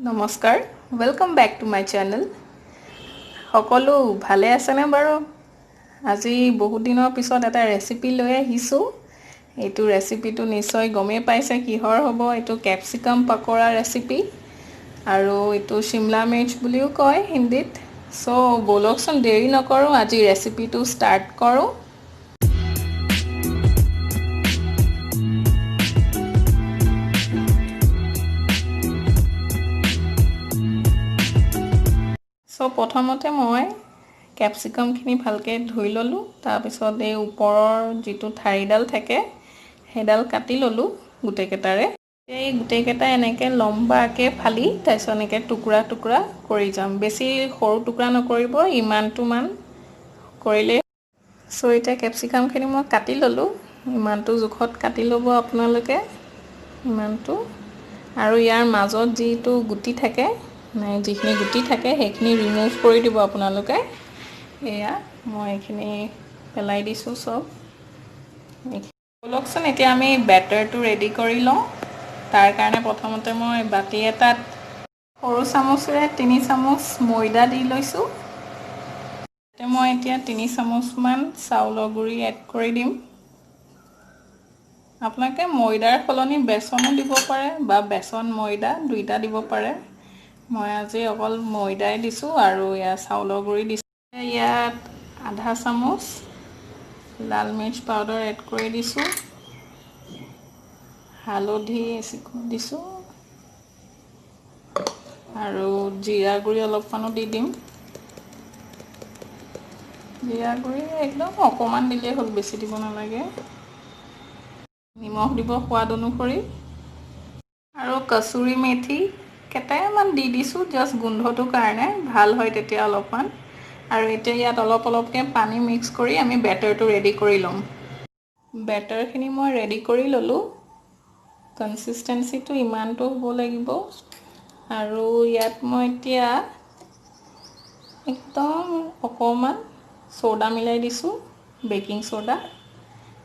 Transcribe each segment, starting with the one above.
নমস্কাৰ welcome back to my channel সকলো ভালে আছেনে বাৰু আজি বহুত দিনৰ পিছত এটা ৰেচিপি লৈ আহিছো এইটো ৰেচিপিটো নিশ্চয় গমে পাইছে কিহৰ হ'ব এইটো ক্যাপসিকাম পকোৰা ৰেচিপি আৰু এইটো শিমলা মিৰ্চ বুলিও কয় হিন্দীত সো বলকচোন দেৰি নকৰো আজি ৰেচিপিটো ষ্টাৰ্ট কৰো সো প্ৰথমতে মই ক্যাপসিকামখিনি ভালকে ধুই ললো তাৰ পিছত এই ওপৰৰ যেটো ঠাৰিডাল থাকে হেডাল কাটি ললো গুটেকেটাৰে এই গুটেকেটা এনেকে লম্বাকে ফালি তাৰপিছত এনেকে টুকুৰা টুকুৰা কৰি যাম বেছি সৰু টুকুৰা নকৰিব ইমানটো মান কৰিলে সো এটা ক্যাপসিকামখিনি মই কাটি ললো ইমানটো জোখত কাটি লব আপোনালোকে ইমানটো আৰু ইয়াৰ মাজত যেটো গুটি থাকে নাই যিখিনি গুটি থাকে সেইখিনি ৰিমুভ কৰি দিব আপোনালোকে এয়া মই এখিনি পেলাই দিছো সব বলকচোন এতিয়া আমি ব্যাটাৰটো ৰেডি কৰি লওঁ তাৰ কাৰণে প্ৰথমতে মই বাটি এটাত সৰু চামুচেৰে 3 চামুচ ময়দা দি লৈছো মই এতিয়া 3 চামুচ মান চাউলৰ গুৰি এড কৰি দিম আপোনালোকে ময়দাৰ সলনি বেসনো দিব পাৰে বা বেসন ময়দা দুইটা দিব পাৰে মই আজি অকল ময়দাই দিছো আৰু ইয়া চাউলৰ গুৰি দিছো ইয়াত আধা চামুচ লাল মিৰ্চ পাউডাৰ এড কৰি দিছো হালধি দিছো আৰু জিৰা গুৰি অলপমানো দি দিম জিৰা গুৰি একদম অকমান দিলে হ'ল বেছি দিব নালাগে নিমখ দিব সোৱাদ অনুসৰি আৰু কসুৰি মেথি কেটামান দি দিছো জাস্ট গোন্ধটো কাৰণে ভাল হয় তেতিয়া অলপমান আৰু এতিয়া ইয়াত অলপ অলপকে পানী মিক্স কৰি আমি ব্যাটাৰটো ৰেডি কৰি লম ব্যাটাৰখিনি মই ৰেডি কৰি ললো কনসিস্টেন্সিটো ইমানটো হ'ব লাগিব আৰু ইয়াত মই এতিয়া একদম অকমান সোডা মিলাই দিছো বেকিং সোডা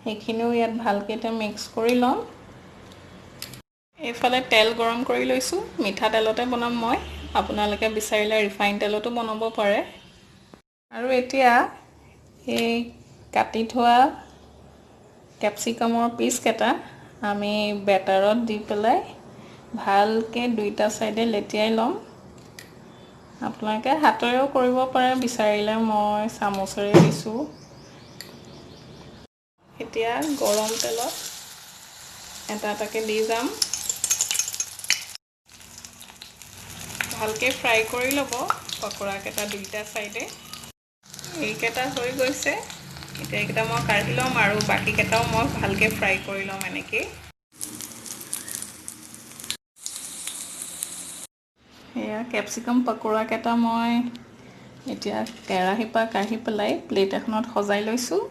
এইখিনিও ইয়াত ভালকে তে মিক্স কৰি লম এইফালে তেল গৰম কৰি লৈছো মিঠা তেলতে বনাম মই আপোনালোকে বিচাৰিলে ৰিফাইন তেলতো বনাব পাৰে আৰু এতিয়া এই কাটি থোৱা ক্যাপসিকামৰ পিস কেটা আমি ব্যাটাৰত দি পেলাই ভালকে দুইটা সাইডে লেটিয়াই লম আপোনালোকে হাতেৰেও কৰিব পাৰে বিচাৰিলে মই চামুচেৰে দিছো এতিয়া গৰম তেলত এটা এটাকে দি যাম ভালকে ফ্ৰাই কৰি লব পকোৰা কেটা দুইটা সাইডে এইকেটা হৈ গৈছে এতিয়া এইকেটা মই কাঢ়ি লম আৰু বাকি কেটাও মই ভালকে ফ্ৰাই কৰি লম এনেকে এয়া ক্যাপসিকাম পকোৰা কেটা মই এতিয়া কেৰাহীৰ পৰা কাঢ়ি পেলাই প্লেট এখনত সজাই লৈছো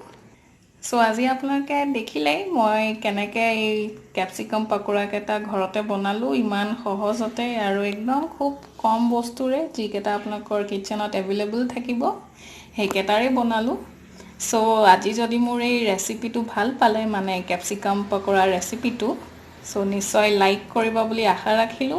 সো আজি আপোনালোকে দেখিলে মই কেনেকে এই ক্যাপসিকাম পকোৰা কেটা ঘৰতে বনালো ইমান সহজতে আৰু একদম খুব কম বস্তুৰে যিকেটা আপোনালোকৰ কিচেনত अवेलेबल থাকিব হেকেটাৰে বনালো সো আজি যদি মোৰ এই ৰেচিপিটো ভাল পালে মানে ক্যাপসিকাম পকোৰা ৰেচিপিটো সো নিশ্চয় লাইক কৰিব বুলি আশা ৰাখিলো